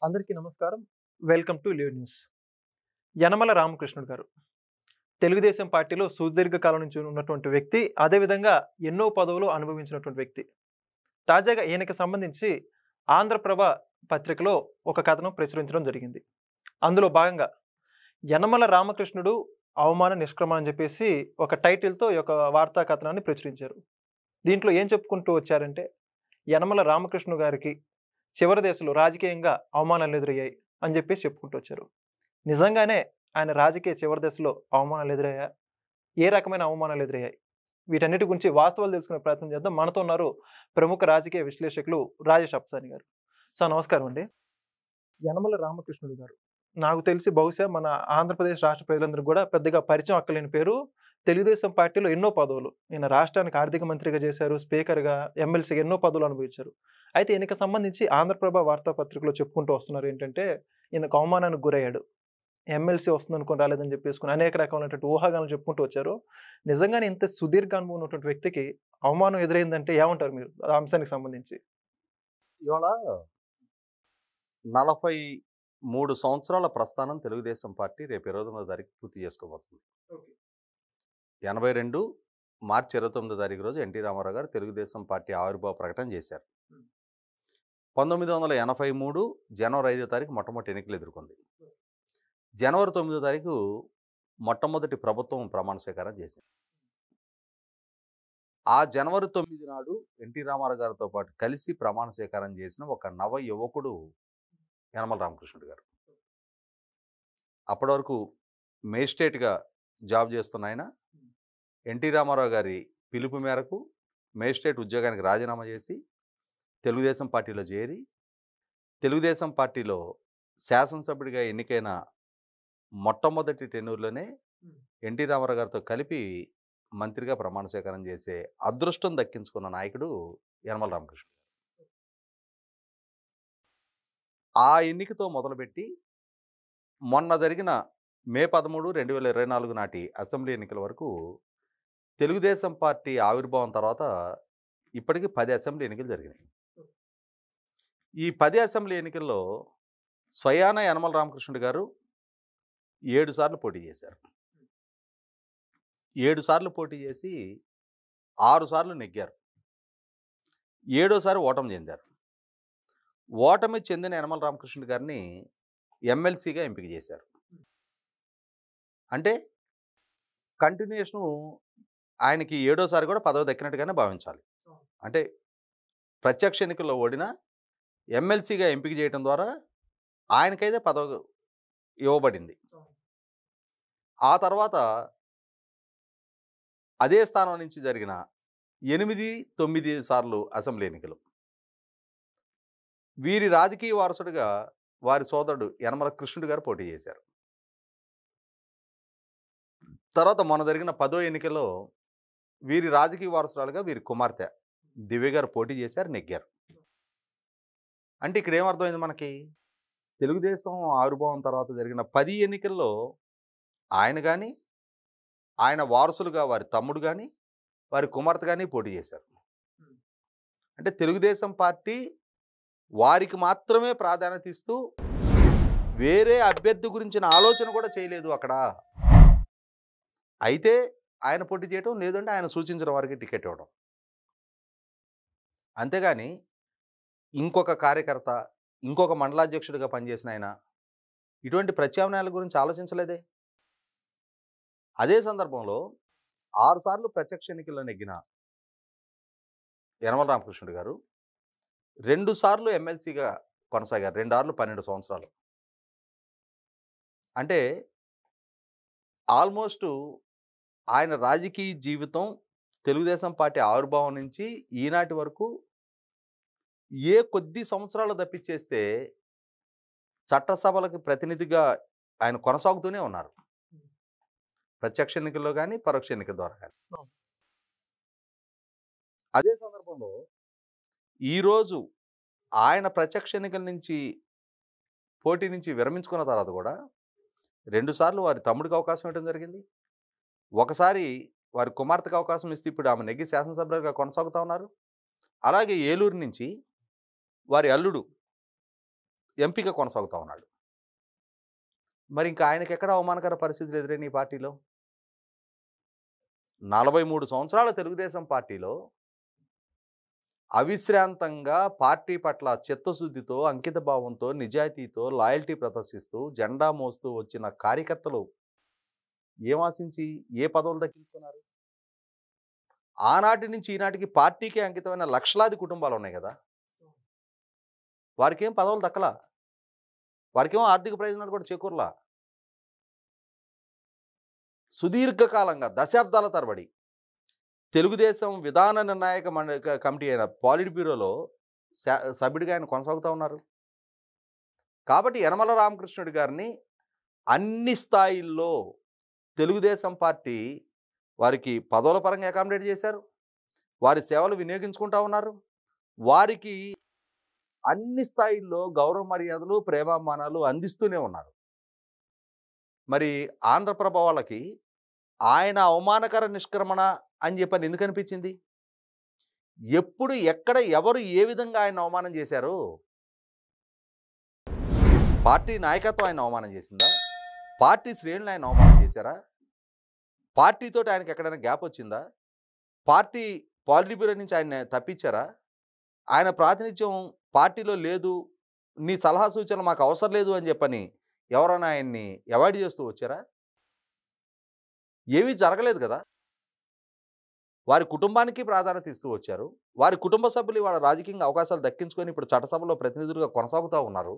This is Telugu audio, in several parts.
అందరికీ నమస్కారం. Welcome to live news. Yanamala Ramakrishnudu గారు తెలుగుదేశం పార్టీలో సుదీర్ఘ కాలం నుంచి ఉన్నటువంటి వ్యక్తి. అదేవిధంగా ఎన్నో పదవులు అనుభవించినటువంటి వ్యక్తి. తాజాగా ఈయనకి సంబంధించి ఆంధ్రప్రభ పత్రికలో ఒక కథనం ప్రచురించడం జరిగింది. అందులో భాగంగా యనమల రామకృష్ణుడు అవమాన నిష్క్రమణ అని చెప్పేసి ఒక టైటిల్‌తో ఈ యొక్క వార్తా కథనాన్ని ప్రచురించారు. దీంట్లో ఏం చెప్పుకుంటూ వచ్చారంటే, యనమల రామకృష్ణ గారికి చివరి దశలో రాజకీయంగా అవమానాలు ఎదురయ్యాయి అని చెప్పేసి చెప్పుకుంటూ వచ్చారు. నిజంగానే ఆయన రాజకీయ చివరి దశలో అవమానాలు ఎదురయ్యాయా? ఏ రకమైన అవమానాలు ఎదురయ్యాయి? వీటన్నిటి గురించి వాస్తవాలు తెలుసుకునే ప్రయత్నం చేద్దాం. మనతో ఉన్నారు ప్రముఖ రాజకీయ విశ్లేషకులు రాజేష్ అప్సాని గారు. సార్ నమస్కారం అండి. యనమల రామకృష్ణుడు గారు నాకు తెలిసి బహుశా మన ఆంధ్రప్రదేశ్ రాష్ట్ర ప్రజలందరికీ కూడా పెద్దగా పరిచయం అక్కలేని పేరు. తెలుగుదేశం పార్టీలో ఎన్నో పదవులు. ఈయన రాష్ట్రానికి ఆర్థిక మంత్రిగా చేశారు, స్పీకర్‌గా, ఎమ్మెల్సీగా ఎన్నో పదవులు అనుభవించారు. అయితే ఈయనకి సంబంధించి ఆంధ్రప్రభ వార్తాపత్రికలో చెప్పుకుంటూ వస్తున్నారు ఏంటంటే, ఈయనకు అవమానానికి గురయ్యాడు. ఎమ్మెల్సీ వస్తుందనుకోని రాలేదని చెప్పేసుకొని అనేక రకమైనటువంటి ఊహాగానాలు చెప్పుకుంటూ వచ్చారు. నిజంగానే ఇంత సుదీర్ఘ అనుభవం ఉన్నటువంటి వ్యక్తికి అవమానం ఎదురైందంటే ఏమంటారు మీరు ఆ అంశానికి సంబంధించి? ఇవాళ 43 సంవత్సరాల ప్రస్థానం తెలుగుదేశం పార్టీ రేపు 29వ తారీఖు పూర్తి చేసుకోబోతుంది. 82 మార్చి 29వ తారీఖు రోజు ఎన్టీ రామారావు గారు తెలుగుదేశం పార్టీ ఆవిర్భావ ప్రకటన చేశారు. 1983 జనవరి 5వ తారీఖు మొట్టమొదటి ఎన్నికలు ఎదుర్కొంది. జనవరి 9వ తారీఖు మొట్టమొదటి ప్రభుత్వం ప్రమాణ స్వీకారం చేసింది. ఆ జనవరి 9 నాడు ఎన్టీ రామారావు గారితో పాటు కలిసి ప్రమాణ స్వీకారం చేసిన ఒక నవ యువకుడు యనమల రామకృష్ణుడు గారు. అప్పటి వరకు మేజిస్ట్రేట్గా జాబ్ చేస్తున్న ఆయన ఎన్టీ రామారావు గారి పిలుపు మేరకు మేజిస్ట్రేట్ ఉద్యోగానికి రాజీనామా చేసి తెలుగుదేశం పార్టీలో చేరి తెలుగుదేశం పార్టీలో శాసనసభ్యుడిగా ఎన్నికైన మొట్టమొదటి టెన్యూర్లోనే ఎన్టీ రామారావు గారితో కలిపి మంత్రిగా ప్రమాణ స్వీకారం చేసే అదృష్టం దక్కించుకున్న నాయకుడు యనమల రామకృష్ణ. ఆ ఎన్నికతో మొదలుపెట్టి మొన్న జరిగిన మే 13, 2024 నాటి అసెంబ్లీ ఎన్నికల వరకు తెలుగుదేశం పార్టీ ఆవిర్భావం తర్వాత ఇప్పటికీ 10 అసెంబ్లీ ఎన్నికలు జరిగినాయి. ఈ 10 అసెంబ్లీ ఎన్నికల్లో స్వయాన యనమల రామకృష్ణుడు గారు 7 సార్లు పోటీ చేశారు. 7 సార్లు పోటీ చేసి 6 సార్లు నెగ్గారు. 7వసారి ఓటమి చెందారు. ఓటమి చెందిన యనమల రామకృష్ణుడు గారిని ఎమ్మెల్సీగా ఎంపిక చేశారు. అంటే కంటిన్యూషను ఆయనకి 7వసారి కూడా పదవి దక్కినట్టుగానే భావించాలి. అంటే ప్రత్యక్ష ఎన్నికల్లో ఓడిన ఎమ్మెల్సీగా ఎంపిక చేయడం ద్వారా ఆయనకైతే పదవి ఇవ్వబడింది. ఆ తర్వాత అదే స్థానం నుంచి జరిగిన 8, 9 సార్లు అసెంబ్లీ ఎన్నికలు వీరి రాజకీయ వారసుడిగా వారి సోదరుడు యనమల కృష్ణుడు గారు పోటీ చేశారు. తర్వాత మొన్న జరిగిన 10వ ఎన్నికల్లో వీరి రాజకీయ వారసురాలుగా వీరి కుమార్తె దివ్య గారు పోటీ చేశారు, నెగ్గారు. అంటే ఇక్కడ ఏమర్థమైంది మనకి? తెలుగుదేశం ఆవిర్భావం తర్వాత జరిగిన 10 ఎన్నికల్లో ఆయన కానీ ఆయన వారసులుగా వారి తమ్ముడు కానీ వారి కుమార్తె కానీ పోటీ చేశారు. అంటే తెలుగుదేశం పార్టీ వారికి మాత్రమే ప్రాధాన్యత ఇస్తూ వేరే అభ్యర్థి గురించిన ఆలోచన కూడా చేయలేదు అక్కడ. అయితే ఆయన పోటీ చేయటం, లేదంటే ఆయన సూచించిన వారికి టికెట్ ఇవ్వడం. అంతేగాని ఇంకొక కార్యకర్త, ఇంకొక మండలాధ్యక్షుడిగా పనిచేసిన ఆయన ఇటువంటి ప్రత్యామ్నాయాల గురించి ఆలోచించలేదే. అదే సందర్భంలో 6 సార్లు ప్రత్యక్ష ఎన్నికల్లో నెగ్గిన యనమల రామకృష్ణుడు గారు 2 సార్లు ఎమ్మెల్సీగా కొనసాగారు. 2 సార్లు 12 సంవత్సరాలు. అంటే ఆల్మోస్ట్ ఆయన రాజకీయ జీవితం తెలుగుదేశం పార్టీ ఆవిర్భావం నుంచి ఈనాటి వరకు ఏ కొద్ది సంవత్సరాలు తప్పించేస్తే చట్టసభలకు ప్రతినిధిగా ఆయన కొనసాగుతూనే ఉన్నారు. ప్రత్యక్ష ఎన్నికల్లో కానీ పరోక్ష ఎన్నికల ద్వారా కానీ. అదే సందర్భంలో ఈరోజు ఆయన ప్రత్యక్ష ఎన్నికల నుంచి పోటీ నుంచి విరమించుకున్న తర్వాత కూడా 2 సార్లు వారి తమ్ముడికి అవకాశం ఇవ్వడం జరిగింది. ఒకసారి వారి కుమార్తెకు అవకాశం ఇస్తే ఇప్పుడు ఆమె నెగ్గి శాసనసభ్యులుగా కొనసాగుతూ ఉన్నారు. అలాగే ఏలూరు నుంచి వారి అల్లుడు ఎంపీగా కొనసాగుతూ ఉన్నాడు. మరి ఇంకా ఆయనకి ఎక్కడ అవమానకర పరిస్థితులు ఎదురైన ఈ పార్టీలో? 43 సంవత్సరాల తెలుగుదేశం పార్టీలో అవిశ్రాంతంగా పార్టీ పట్ల చిత్తశుద్ధితో, అంకిత భావంతో, నిజాయితీతో, లాయల్టీ ప్రదర్శిస్తూ జెండా మోస్తూ వచ్చిన కార్యకర్తలు ఏం ఆశించి ఏ పదవులు దక్కించుకున్నారు? ఆనాటి నుంచి ఈనాటికి పార్టీకి అంకితమైన లక్షలాది కుటుంబాలు ఉన్నాయి కదా, వారికేం పదవులు దక్కలా, వారికేమో ఆర్థిక ప్రయోజనాలు కూడా చేకూరలా. సుదీర్ఘకాలంగా దశాబ్దాల తరబడి తెలుగుదేశం విధాన నిర్ణాయక కమిటీ అయిన పాలిట్ బ్యూరోలో సభ్యుడిగా ఆయన కొనసాగుతూ ఉన్నారు. కాబట్టి యనమల రామకృష్ణుడి గారిని అన్ని స్థాయిల్లో తెలుగుదేశం పార్టీ వారికి పదవుల పరంగా అకామిడేట్ చేశారు, వారి సేవలు వినియోగించుకుంటూ ఉన్నారు, వారికి అన్ని స్థాయిల్లో గౌరవ మర్యాదలు, ప్రేమాభిమానాలు అందిస్తూనే ఉన్నారు. మరి ఆంధ్రప్రభ వాళ్ళకి ఆయన అవమానకర నిష్క్రమణ అని చెప్పని ఎందుకు అనిపించింది? ఎప్పుడు, ఎక్కడ, ఎవరు ఏ విధంగా ఆయన అవమానం చేశారు? పార్టీ నాయకత్వం ఆయన అవమానం చేసిందా? పార్టీ శ్రేణులు ఆయన అవమానం చేశారా? పార్టీతో ఆయనకి ఎక్కడైనా గ్యాప్ వచ్చిందా? పార్టీ పాలిట్ బ్యూరో నుంచి ఆయన తప్పించారా? ఆయన ప్రాతినిధ్యం పార్టీలో లేదు, నీ సలహా సూచనలు మాకు అవసరం లేదు అని చెప్పని ఎవరైనా ఆయన్ని అవాయిడ్ చేస్తూ వచ్చారా? ఏమీ జరగలేదు కదా. వారి కుటుంబానికి ప్రాధాన్యత ఇస్తూ వచ్చారు. వారి కుటుంబ సభ్యులు వాళ్ళ రాజకీయంగా అవకాశాలు దక్కించుకొని ఇప్పుడు చట్టసభలో ప్రతినిధులుగా కొనసాగుతూ ఉన్నారు.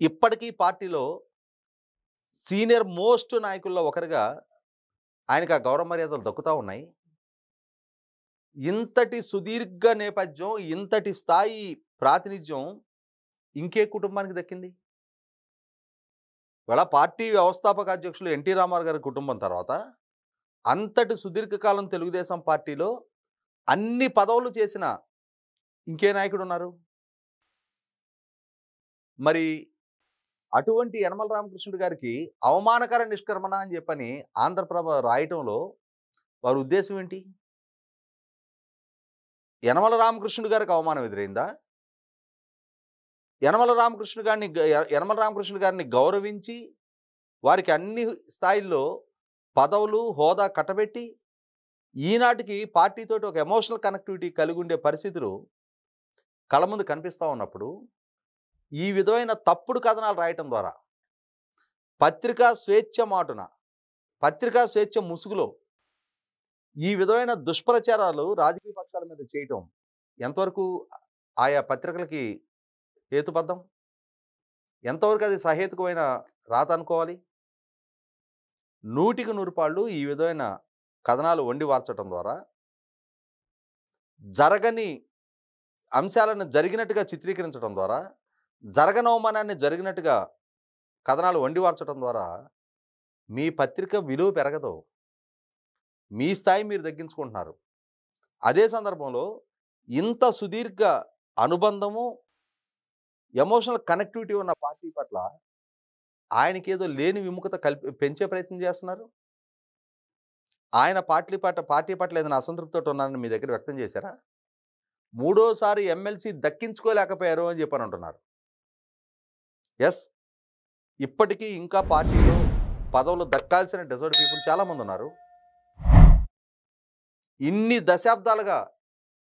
ఇప్పటికీ పార్టీలో సీనియర్ మోస్ట్ నాయకుల్లో ఒకరిగా ఆయనకు ఆ గౌరవ మర్యాదలు దక్కుతూ ఉన్నాయి. ఇంతటి సుదీర్ఘ నేపథ్యం, ఇంతటి స్థాయి ప్రాతినిధ్యం ఇంకే కుటుంబానికి దక్కింది? ఇవాళ పార్టీ వ్యవస్థాపక అధ్యక్షులు ఎన్టీ రామారావు గారి కుటుంబం తర్వాత అంతటి సుదీర్ఘకాలం తెలుగుదేశం పార్టీలో అన్ని పదవులు చేసిన ఇంకే నాయకుడు ఉన్నారు? మరి అటువంటి యనమల రామకృష్ణుడి గారికి అవమానకర నిష్క్రమణ అని చెప్పని ఆంధ్రప్రభ రాయటంలో వారి ఉద్దేశం ఏంటి? యనమల రామకృష్ణుడి గారికి అవమానం ఎదురైందా? యనమల రామకృష్ణుడి గారిని గౌరవించి వారికి అన్ని స్థాయిల్లో పదవులు, హోదా కట్టబెట్టి ఈనాటికి పార్టీతోటి ఒక ఎమోషనల్ కనెక్టివిటీ కలిగి ఉండే పరిస్థితులు కళ్ళ ముందు కనిపిస్తూ ఉన్నప్పుడు ఈ విధమైన తప్పుడు కథనాలు రాయటం ద్వారా పత్రికా స్వేచ్ఛ మాటున, పత్రికా స్వేచ్ఛ ముసుగులో ఈ విధమైన దుష్ప్రచారాలు రాజకీయ పక్షాల మీద చేయటం ఎంతవరకు ఆయా పత్రికలకి హేతుబద్ధం? ఎంతవరకు అది సహేతుకమైన రాత అనుకోవాలి? 100కి 100 పాళ్ళు ఈ విధమైన కథనాలు వండి వార్చడం ద్వారా జరగని అంశాలను జరిగినట్టుగా చిత్రీకరించడం ద్వారా, జరగని అవమానాన్ని జరిగినట్టుగా కథనాలు వండి వార్చడం ద్వారా మీ పత్రిక విలువ పెరగదు, మీ స్థాయి మీరు తగ్గించుకుంటున్నారు. అదే సందర్భంలో ఇంత సుదీర్ఘ అనుబంధము, ఎమోషనల్ కనెక్టివిటీ ఉన్న పార్టీ పట్ల ఆయనకేదో లేని విముఖత పెంచే ప్రయత్నం చేస్తున్నారు. ఆయన పార్టీ పట్ల ఏదైనా అసంతృప్తితో ఉన్నారని మీ దగ్గర వ్యక్తం చేశారా? 3వ ఎమ్మెల్సీ దక్కించుకోలేకపోయారు అని చెప్పని అంటున్నారు. ఎస్, ఇప్పటికీ ఇంకా పార్టీలో పదవులు దక్కాల్సిన డిజర్వ్డ్ పీపుల్ చాలామంది ఉన్నారు. ఇన్ని దశాబ్దాలుగా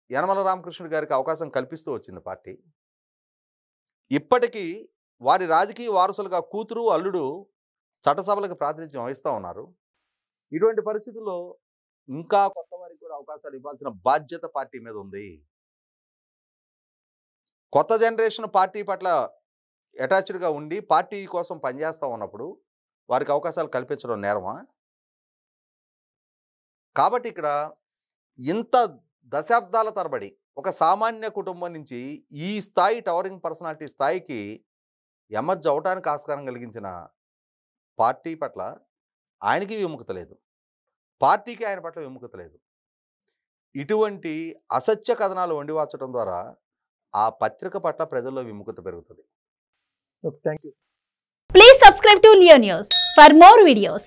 యనమల రామకృష్ణుడి గారికి అవకాశం కల్పిస్తూ వచ్చింది పార్టీ. ఇప్పటికీ వారి రాజకీయ వారసులుగా కూతురు, అల్లుడు చట్టసభలకు ప్రాతినిధ్యం వహిస్తూ ఉన్నారు. ఇటువంటి పరిస్థితుల్లో ఇంకా కొత్త వారికి కూడా అవకాశాలు ఇవ్వాల్సిన బాధ్యత పార్టీ మీద ఉంది. కొత్త జనరేషన్ పార్టీ పట్ల అటాచ్డ్గా ఉండి పార్టీ కోసం పనిచేస్తూ ఉన్నప్పుడు వారికి అవకాశాలు కల్పించడం నేరమా? కాబట్టి ఇక్కడ ఇంత దశాబ్దాల తరబడి ఒక సామాన్య కుటుంబం నుంచి ఈ స్థాయి టవరింగ్ పర్సనాలిటీ స్థాయికి ఎమర్జ్ అవటానికి ఆస్కారం కలిగించిన పార్టీ పట్ల ఆయనకి విముఖత లేదు, పార్టీకి ఆయన పట్ల విముఖత లేదు. ఇటువంటి అసత్య కథనాలు వండివార్చడం ద్వారా ఆ పత్రిక పట్ల ప్రజల్లో విముఖత పెరుగుతుంది. Thank you. Please subscribe to Leo News for more videos.